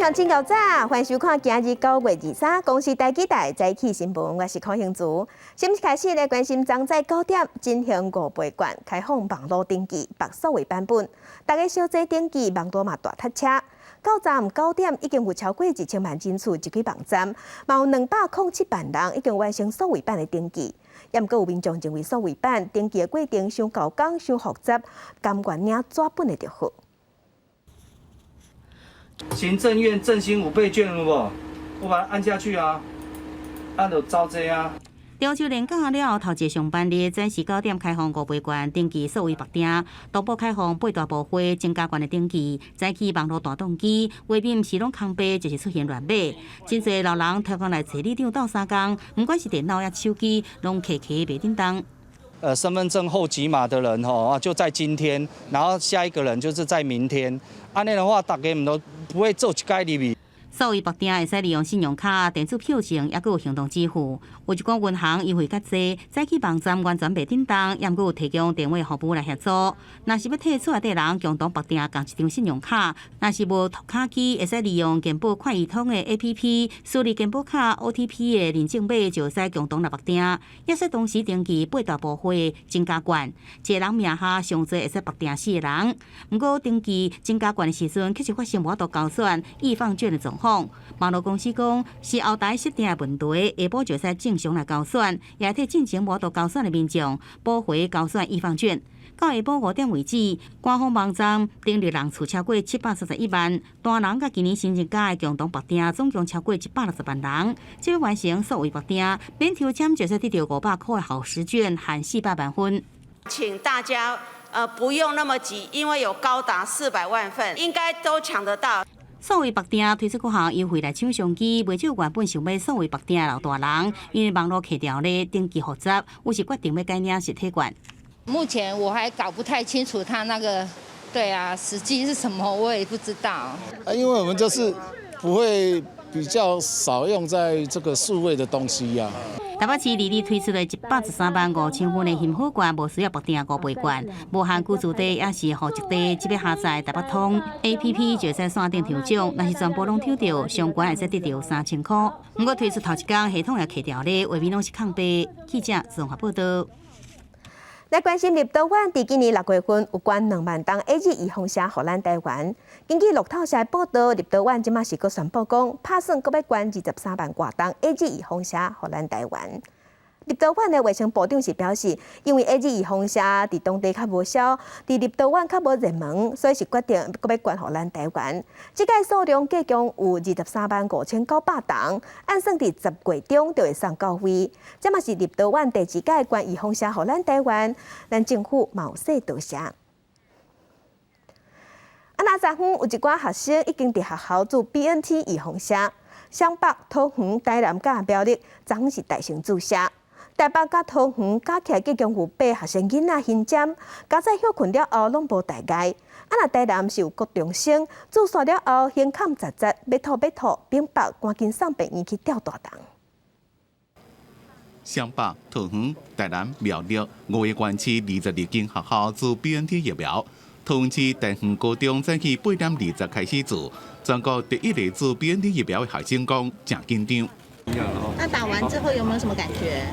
向警告早，欢迎收看今日9月23公视台记台早起新闻，我是柯兴竹。先开始来关心昨早9点，进行5倍馆开放网络登记白数位版本，大家小姐登记网络嘛大塞车。到站9点已经有超过1000万人次入去网站，嘛有207万人已经完成数位版的登记。也毋过有民众认为数位版登记的过程伤高工、伤复杂，甘愿领纸本的就好。 行政院振兴5倍券有无？我把它按下去啊，按就走这啊。潮州连假了后，头一个上班日，早时9点开放5倍券登记数位白订，同步开放8大部会增加券的登记。早起网络大动机，画面毋是拢空白，就是出现乱码。真侪老人偷工来找里长斗3工，不管是电脑也手机，拢摕袂叮当。 身份证后几码的人就在今天，然后下一个人就是在明天。按那的话，大家都不会做一概入去。数位白订会使利用信用卡、电子票证，也有行动支付。有一寡银行优惠较济，早起网站完全袂叮当，也有提供电话服务来协助。若是要退出来的人，共同白订共一张信用卡；若是无读卡机，会使利用健保快易通的 APP， 输入健保卡 OTP 的认证码，就会使共同来白订。也使同时登记8大部会增加券，一个人名下上侪会使白订4个人。不过登记增加券的时阵，确实发生无法度交选易放券的状况。 网络公司讲是后台设定的问题，下晡就使正常来交选，也替进前无度交选的民众补回交选易放券。到下晡5点为止，官方网站登录人次超过731万，大人甲今年新增加的共同白订总共超过160万人。即要完成数位白订，免抽签就使得到500块的好时券和400万分。请大家不用那么急，因为有高达400万份，应该都抢得到。 数位白订推出各项优惠来抢商机，袂少原本想买数位白订的老大人，因为网络客条咧登记复杂，有时决定要改领实体券。目前我还搞不太清楚他那个，对啊，实际是什么我也不知道。因为我们就是不会比较少用在这个数位的东西呀。 台北市立推出了113万5000份的幸福券，无需要白订5倍券，无限居住地也是户籍地，即要下载台北通 APP 就会使线顶抽奖，若是全部拢抽到，上悬会使得到3000块。不过推出头一天，系统也卡掉咧，画面拢是空白。记者综合报道。 来关心立陶宛，伫今年6月份有关2万吨 AG 移风车予咱台湾。根据路透社报道，立陶宛即马是阁宣布讲，打算阁要捐23万多吨 AG 移风车予咱台湾。立陶宛的卫生部长是表示，因为 AG 移风车伫当地较无销，伫立陶宛较无热门，所以是决定阁要捐予咱台湾。这个数量计共有23万5900吨，按算伫10月中就会送到位。这嘛是立陶宛第2届捐移风车予咱台湾，咱政府嘛有说多谢。那昨昏有一寡学生已经伫学校做 BNT 移风车，湘北、桃园、台南甲苗栗昨是大型注射。 台北甲桃园加起来，计共有8学生囡仔晕针，加在休困了后拢无大碍。若台南是有高中生注射了后，胸坎杂杂，要吐，冰白，赶紧送病院去吊大档。湘北、桃园、台南、苗栗5个县市22间学校做 BNT 疫苗。桃园市大园高中早起8点20开始做，全国第一个做 BNT 疫苗的学生讲真紧张。 那打完之后有没有什么感觉？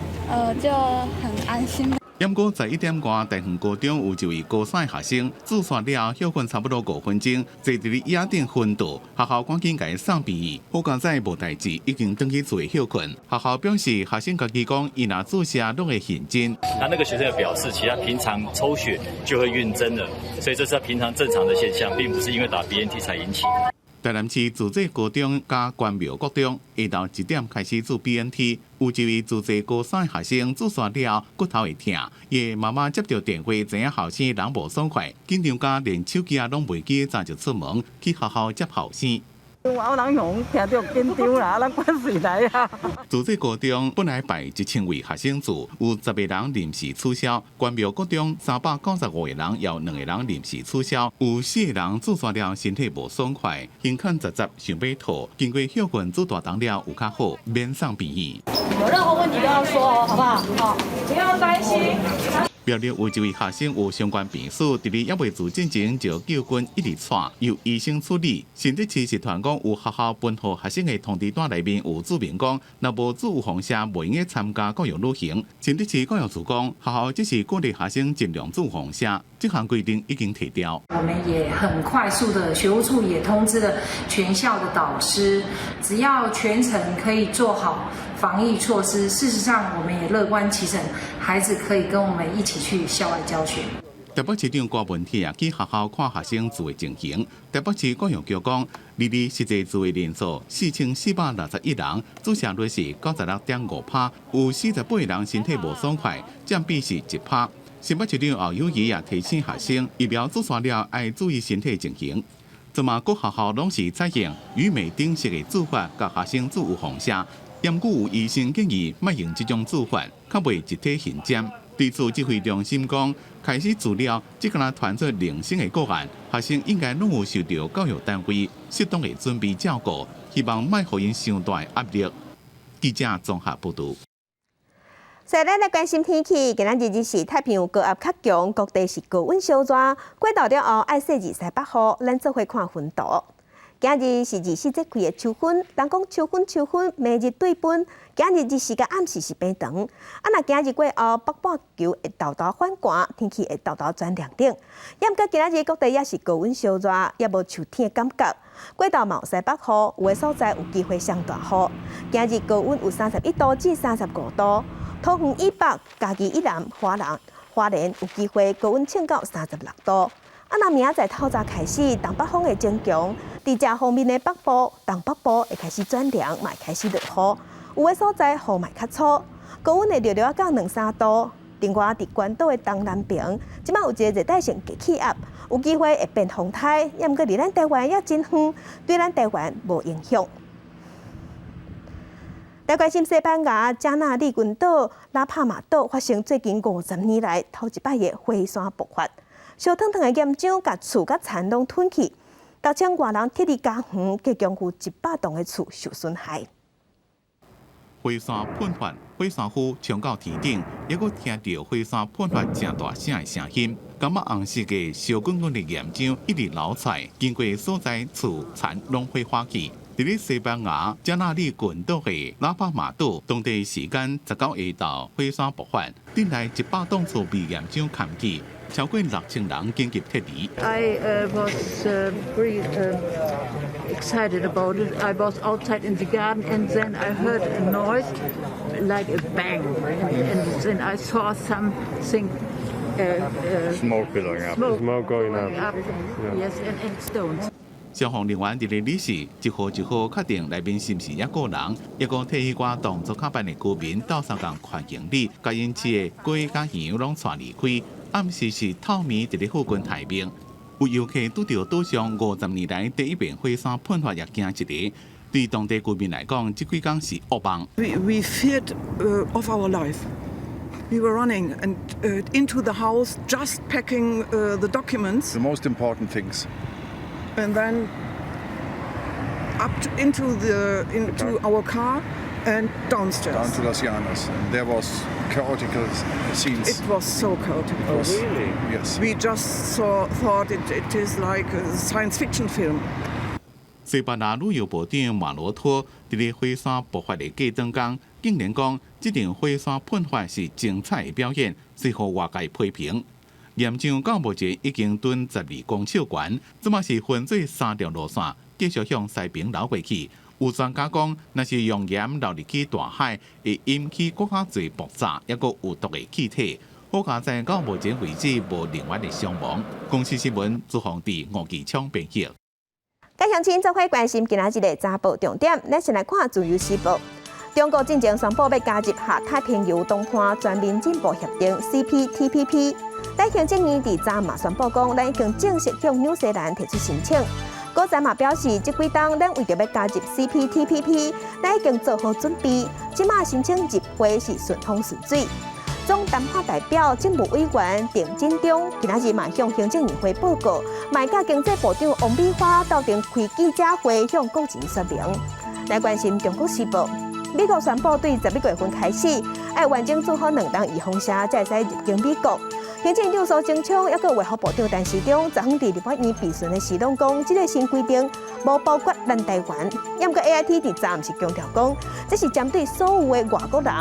就很安心。不过在1点外，大园高中有一位高三学生注射了休困差不多5分钟，坐伫咧椅仔顶昏倒，学校赶紧给伊送病院。好佳在无代志，已经登去做休困。学校表示，学生家己讲，伊若注射拢会晕针。那个学生表示，其实他平常抽血就会晕针了，所以这是他平常正常的现象，并不是因为打 BNT 才引起的。 台南市自治高中加关庙高中下昼1点开始做 BNT， 有一位自治高三学生注射了骨头会痛，伊妈妈接到电话，知影后生人无爽快，紧张甲连手机拢袂记，早就出门去学校接后生。 有人用听到紧张啦，咱管谁来啊？自治高中本来排1000位学生做，有10个人临时取消。关庙高中395个人，有2个人临时取消，有4个人注射了身体无爽快，胸坎杂杂，想要吐。经过休困做大档了有较好，免送病院。有任何问题都要说哦，好不好？好，不要担心。表列有一位学生有相关病史，伫咧还未自进前就救军一直带，由医生处理。新竹市集团讲有学校分校学生的通知单内面有注明讲，若无注有放射，袂用参加教育旅行。新竹市教育处讲，学校只是鼓励学生尽量注放射，这项规定已经提掉。我们也很快速的，学务处也通知了全校的导师，只要全程可以做好防疫措施，事实上我们也乐观其成，孩子可以跟我们一起去校外教学。台北市长郭文铁去学校看学生住的情形。台北市教育局讲，历日实际住的人数4461人，注射率是96.5%，有48人身体无爽快，占比是1%。新北市长侯友宜也提醒学生，疫苗注射了要注意身体情形。怎么各学校拢是采用与美定式的做法，甲学生注有放射。严故有医生建议，莫用这种做法，较袂集体形检。地处指挥中心讲，开始治疗只敢传出零星的个案，学生应该拢有受到教育单位适当的准备照顾，希望莫互因伤大压力。记者综合报道。再来关心天气，今日日是太平洋高压较强，各地是高温烧热。过到了后，爱说28号，咱做伙看温度。今日是24节气的秋分，人讲秋分，明日对分。今日日时甲暗时是变长，若今日过后，北半球会豆豆反寒，天气会豆豆转凉冷。不过今日各地也是高温烧热，也无秋天的感觉。过到毛西北雨，有的所在有机会上大雨。今日高温有31度至35度，桃园以北、嘉义以南、花莲有机会高温升到36度。若明仔载透早开始，东北风会增强，伫这方面的北部、东北部会开始转凉，嘛会开始落雨。有的所在雨嘛较粗，高温会略到2-3度。另外，伫关岛的东南边，即摆有一个热带性低气压，有机会会变风台，也毋过离咱台湾也真远，对咱台湾无影响。来关心西班牙加那利群岛拉帕马岛发生最近50年来头一摆的火山爆发，烧烫烫的岩浆甲厝甲田拢吞去，导致外人铁力家园计共有100栋的厝受损害。火山喷发，火山灰冲到天顶，还阁听到火山喷发正大声的声音。感觉红色的烧滚滚的岩浆一直流出来，经过所在厝田拢火化去。伫咧西班牙加那利群岛的拉帕马岛，当地时间19下昼火山爆发，顶来100栋厝被岩浆砍去，超过6000人紧急撤离。I was very excited about it. I was outside in the garden, and then I heard a noise like a bang, and then I saw something. Smoke going up. Smoke going up. Yes, and stones. 消防人员伫咧理事一号确定内面是毋是一个人，一共替迄寡动作较慢的居民斗相共快行李，甲因饲的鸡甲羊拢带离开。暗时是透暝伫咧附近太平，有游客拄到岛上50年来第一遍火山喷发，也惊一个。对当地居民来讲，这几天是噩梦。We feared of our life. We were running and into the house, just packing the documents. The most important things. And then up into our car and downstairs. Down to Las Llanas. And there was chaotic scenes. It was so chaotic. Oh, really? Yes. We just thought it is like a science fiction film. 西班牙旅游部长马罗托伫咧火山爆发的过当天，竟然讲这场火山喷发是精彩的表演，随互外界批评。岩浆到目前已经蹲12公尺悬，这嘛是分做3条路线，继续向西边流过去。有专家讲，若是用盐流入去大海，会引起更加侪爆炸，抑阁有毒的气体。好佳在到目前为止无另外的伤亡。公司新闻朱宏伫吴其昌编辑。介乡亲做伙关心今仔日的早报重点，咱先来看自由时报。中国进前宣布要加入下太平洋东岸全面进步协定 CPTPP。咱行政院伫昨嘛宣布讲，咱已经正式向纽西兰提出申请。国财嘛表示，这几天咱为着要加入 CPTPP， 咱已经做好准备，即马申请入会是顺风顺水。总谈话代表政务委员郑振中今仔日嘛向行政院会报告，嘛甲经济部长王美花斗阵开记者会向国情说明。来关心中国时报。美国宣布对11月份开始，要完整做好2档预防车，才使入境美国。行政长苏贞昌，抑个卫福部长陈时中，昨昏伫立法院备询的时拢讲，这个新规定无包括咱台湾。不过 AIT 伫昨暗是强调讲，这是针对所有的外国人。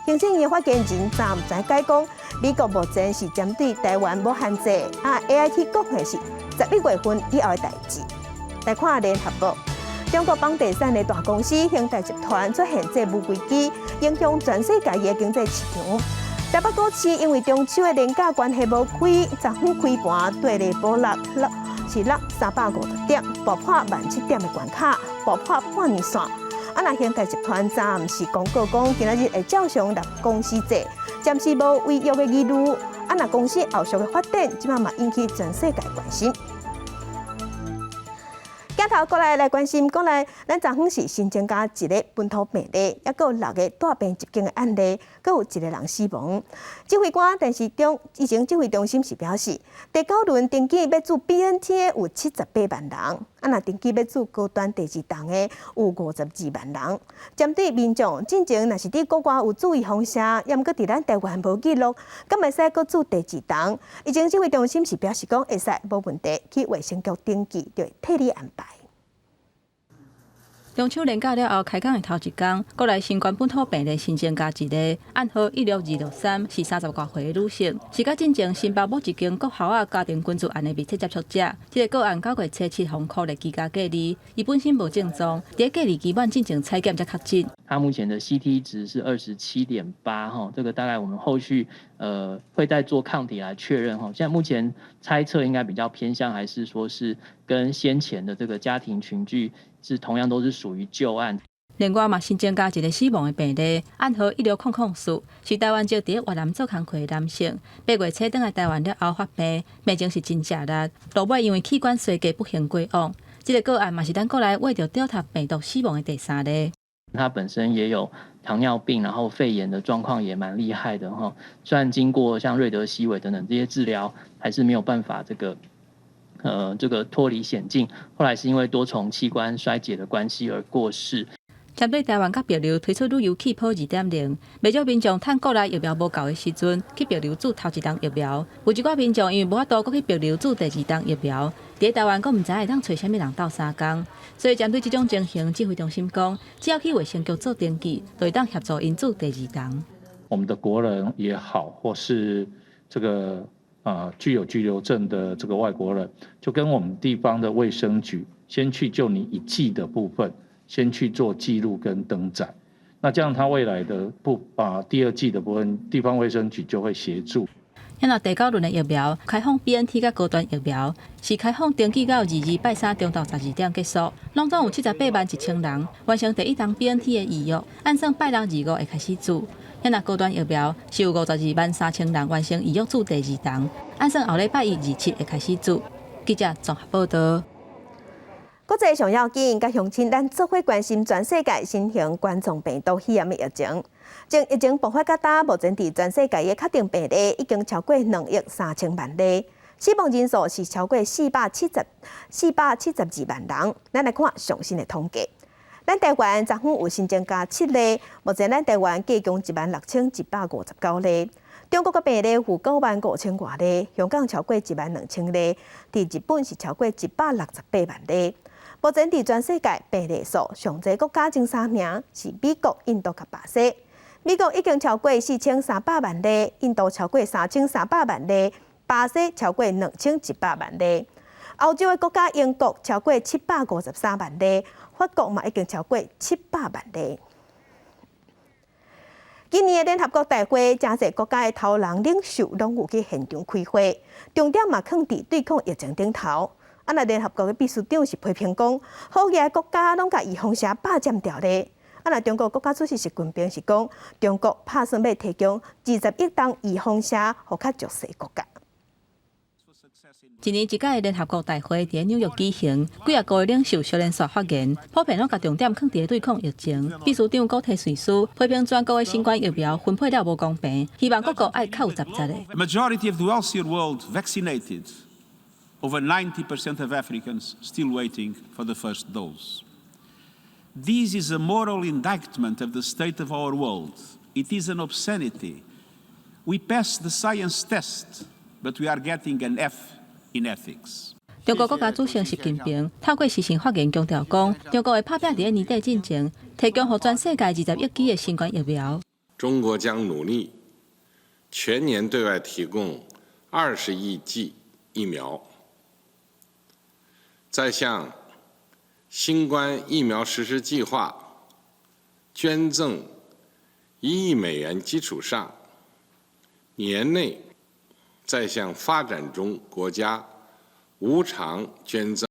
行政院发言人昨暗才解讲，美国目前是针对台湾无限制，AIT 讲的是11月份以后的代志。来看联合报，中国房地产的大公司恒大集团出现债务危机，影响全世界的经济市场。台北股市因为中秋的连假关系无开，昨昏开盘对立波落是落350点，爆破17000点的关卡，爆破半年线。那恒大集团昨暗是公告讲，今仔日会照常入公司制，暂时无违约的义务。那公司后续的发展，即嘛引起全世界关心。镜头过来关心，过来，咱昨昏是新增加一个本土病例，也有6个大病入境的案例，阁有1个人死亡。指挥官陈时中疫情指挥中心是表示，第9轮登记要做 BNT 的有78万人，若登记要做高端第2档的有52万人。针对民众进前若是伫国外有注意风险，也毋过伫咱台湾无记录，敢会使阁做第2档？疫情指挥中心是表示讲会使无问题，去卫生局登记就会替你安排。中秋连假了后，开工的头一天，国内新冠本土病例新增加1例，暗号16263是30多岁的女性，是甲进前新北某一间国校啊家庭捐助案的密切接触者。这个个案9月初7号扣的居家隔离，伊本身无症状，伫隔离期满进前采检才确诊。他目前的 CT 值是27.8哈，这个大概我们后续会再做抗体来确认哈。现在目前猜测应该比较偏向还是说是跟先前的这个家庭群聚是同样都是属于旧案。另外嘛，新增加1个死亡的病例，暗号16004是台湾籍伫越南做工课的男性，8月初转来台湾了后发病，病情是真食力，落尾因为器官衰竭不幸过往。这个个案嘛是咱国内为着Delta病毒死亡的第3例。他本身也有糖尿病，然后肺炎的状况也蛮厉害的哈。虽然经过像瑞德西韦等等这些治疗，还是没有办法这个脱离险境。后来是因为多重器官衰竭的关系而过世。针对台湾甲帛琉推出旅游气泡 2.0， 不少民众趁国内疫苗无够的时阵，去帛琉做头1档疫苗。有一寡民众因为无法度，搁去帛琉做第2档疫苗。伫台湾，阁唔知会当找啥物人斗相共，所以针对这种情形，指挥中心讲，只要去卫生局做登记，就会当协助因做第2档。我们的国人也好，或是这个具有居留证的这个外国人，就跟我们地方的卫生局先去就你1剂的部分，先去做记录跟登载。那这样他未来的第2剂的部分，地方卫生局就会协助。现在第9轮的疫苗开放 BNT 甲高端疫苗，是开放登记到22拜3中昼12点结束，拢总有78万1,000人完成第1档 BNT 的预约，按算拜6、25会开始做。现在高端疫苗是有52万3,000人完成预约做第2档，按算后礼拜1、27会开始做。记者综合报道。国际上要紧，甲乡亲，咱做伙关心全世界新型冠状病毒肺炎的疫情。从疫情爆发到今，目前伫全世界的确定病例已经超过2亿3千万例，死亡人数是超过472万人。咱来看最新的统计。咱台湾昨昏有新增加7例，目前咱台湾计共16159例。中国的病例有95000多例，香港超过12000例，伫日本是超过168万例。目前伫全世界病例数上侪国家前3名是美国、印度及巴西。美国已经超过4300万例，印度超过3300万例，巴西超过2100万例。欧洲的国家英国超过753万例，法国嘛已经超过700万例。今年的联合国大会，真侪国家的头人领袖拢有去现场开会，重点嘛放伫对抗疫情顶头。那联合国的秘书长是批评讲，好个国家拢甲预防线霸占掉咧。那中国国家主席习近平是讲，中国打算要提供20亿吨预防线，互较弱势国家。一年一届的联合国大会伫纽约举行，几啊个领袖小连续发言，普遍拢甲重点放伫对抗疫情。秘书长古特瑞斯批评全国的新冠疫苗分配了无公平，希望各国爱较有责任的。Majority of the wealthier world vaccinated. Over 90% of Africans still waiting for the first dose. This is a moral indictment of the state of our world. It is an obscenity. We passed the science test but we are getting an F in ethics. 中国国家主席习近平透过视讯发言强调讲，中国会拍拼在年底进前提供给全世界20亿剂的新冠疫苗。中国将努力全年对外提供20亿剂疫苗，在向新冠疫苗实施计划捐赠1亿美元基础上，年内再向发展中国家无偿捐赠。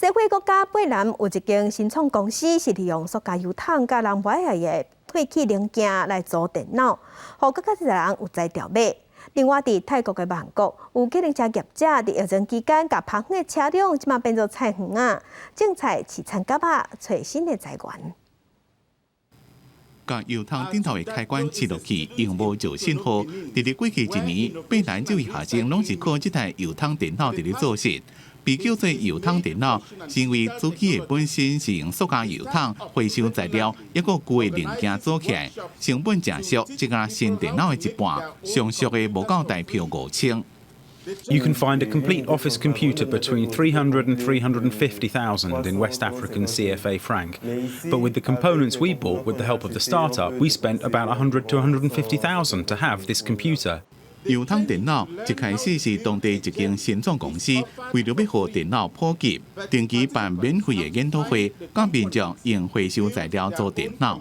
社会国家北南有一间新创公司，是利用塑胶油桶甲人买来的废弃零件来做电脑，互更加侪人有才调买。另外，伫泰国的曼谷，有计程车业者伫疫情期间，甲旁的车辆即马变做菜园啊，种菜、饲田蛤仔，找新的财源。甲油桶顶头的开关切落去，用无就信号。伫咧过去一年，北南这位学生拢是靠这台油桶电脑伫咧做事。被叫做油桶电脑，是因为主机的本身是用塑胶油桶回收材料，一个旧的零件做起来，成本正俗，即个新电脑的一半，上俗的无够大票5000。You can find a complete office computer between 300 and 350,000 in West African CFA franc. But with the components we bought with the help of the startup, we spent about 100 to 150,000 to have this computer. 油桶电脑一开始是当地一间新创公司，为了要让电脑普及，定期办免费的研讨会，教民众用回收材料做电脑。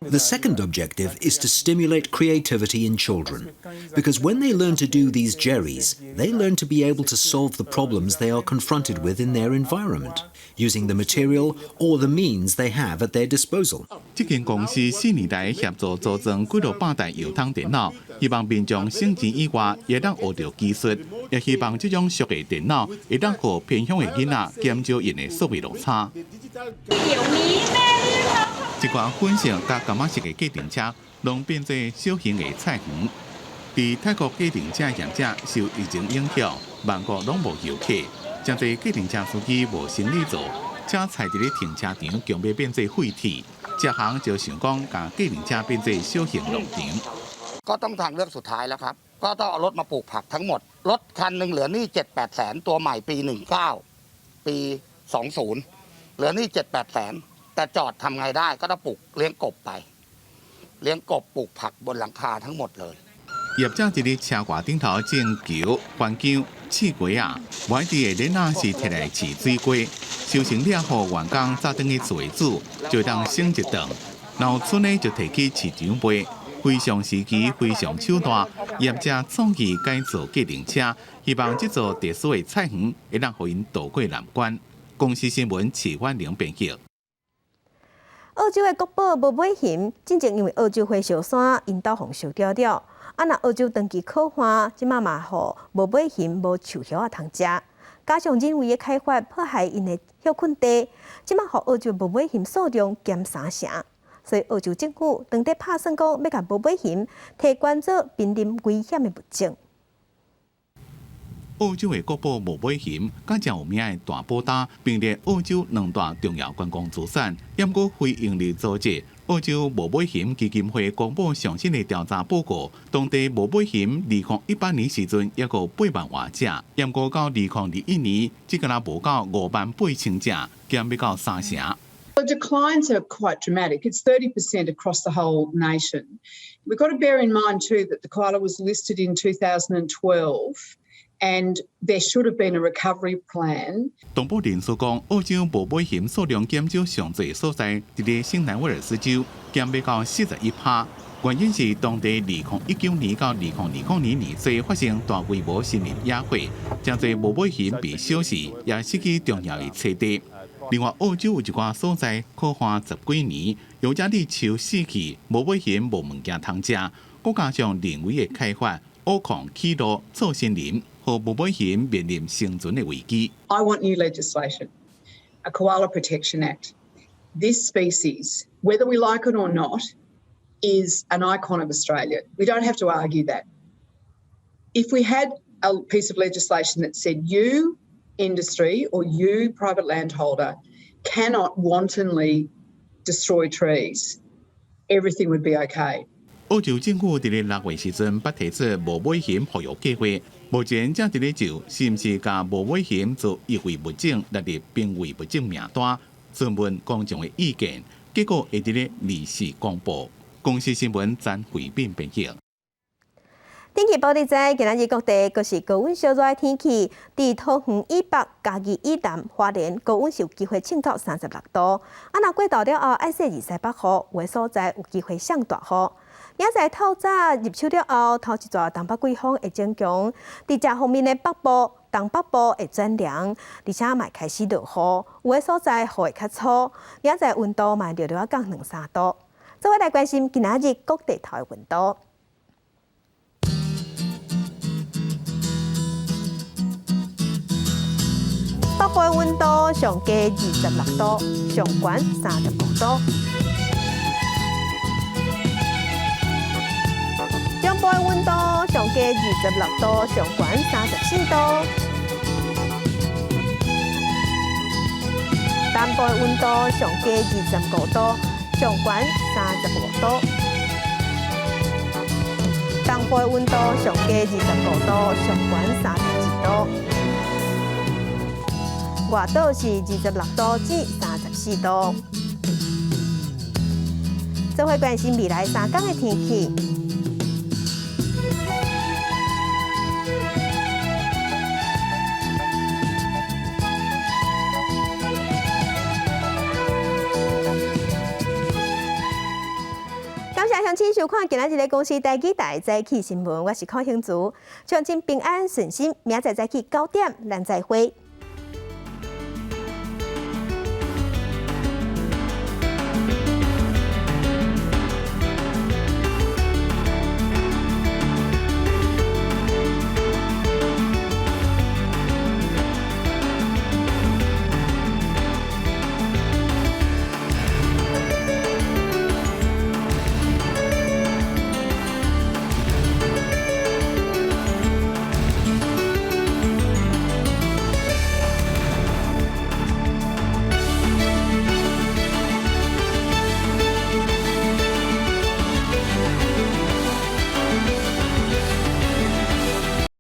The second objective is to stimulate creativity in children, because when they learn to do these jerrys, they learn to be able to solve the problems they are confronted with in their environment, using the material or the means they have at their disposal. 这间公司4年来协助组装几多百台油桶电脑，希望民众省钱以外，也能学到技术，也希望这种俗的电脑会当让偏乡的囡仔减少因的数位落差。一款粉色甲柑仔色的计程车，拢变做小型的菜园。伫泰国计程车业者受疫情影响，万国拢无游客，真侪计程车司机无生意做，车踩伫咧停车场，强要变做废铁。这行就想讲，把计程车变做小型农场。ก็ต้องทางเลือกสุดท้ายแล้วครับก็ต้องเอารถมาปลูกผักทั้งหมดรถคันหนึ่งเหลือหนี้ 7-8 แสนตัวใหม่ปี19ปี20เหลือหนี้ 7-8 แสนแต่จอดทำไงได้ก็ต้องปลูกเลี้ยงกบไปเลี้ยงกบปลูกผักบนหลังคาทั้งหมดเลย业者伫咧车挂顶头种球、番姜、刺瓜啊，外地的囡仔是摕来饲水龟，收成了后员工早顿去做煮，就当省一顿。然后村呢就摕去市场卖，非常时期非常手段，业者创意改造计程车，希望这座特殊的菜园会让互因渡过难关。公司新闻齐婉玲编辑。澳洲的国宝无尾熊，之前因为澳洲火烧山，因导风烧掉了。若澳洲长期靠旱，即马嘛互无尾熊无树叶啊通食，加上人为的开发破坏因的休困地，即马互澳洲无尾熊数量减3成。所以澳洲政府当地拍算讲，要甲无尾熊提关做濒临危险的物种。澳洲的国宝无尾熊，甲真有名的大宝塔，并列澳洲2大重要观光资产。不过非营利组织澳洲无尾熊基金会公布上新的调查报告，当地无尾熊2018年时阵约有8万多只，不过到2021年，只敢若无到58000只，减要到3成。The declines are quite dramatic. It's 30% across the whole nation. We've got to bear in mind too that the koala was listed in 2012. And there should have been a recovery plan. 东部人士讲，澳洲无尾熊数量减少上侪所在，伫咧新南威尔士州减要到41%。原因是当地2019年到2020年年初发生大规模森林野火，真侪无尾熊被消失，也失去重要的栖地。另外，澳洲有一寡所在靠旱10几年，有只哩树死去，无尾熊无物件通食，再加上人为的开发、挖矿、起路、造森林。和无尾熊面临生存的危机。I want new legislation, a Koala Protection Act. This species, whether we like it or not, is an icon of Australia. We don't have to argue that. If we had a piece of legislation that said you, industry, or you, private landholder, cannot wantonly destroy trees, everything would be okay. 澳洲政府伫咧6月时阵，捌提出无尾熊保育计划。目前正伫咧就是毋是甲无尾熊做易危物种列入濒危物种名单，询问公众的意见，结果会伫咧24公布。公司新闻詹慧敏编辑。天气报你知，今仔日各地各是高温小热的天气，伫桃园以北、嘉义以南、花莲高温是有机会升到36度。若过到了后，爱说2、3北雨，有的所在有机会上大雨。明仔透早入秋了后，头一撮东北季风会增强。伫这方面的北部，东北部会转凉，而且嘛开始落雨，有的所在雨会较粗，明仔温度嘛略略降2-3度。再来关心今仔日各地头的温度。北部的温度上加26度，上悬35度。中部的温度上加26度，上悬34度。南部的温度上加25度，上悬35度。东部的温度上加25度，上悬32度。外岛是26度至34度。做伙关心未来3天的天气。感谢乡亲收看今仔日的公司台记台早起新闻，我是邝兴竹，祝您平安顺心，明仔早起9点，咱再会。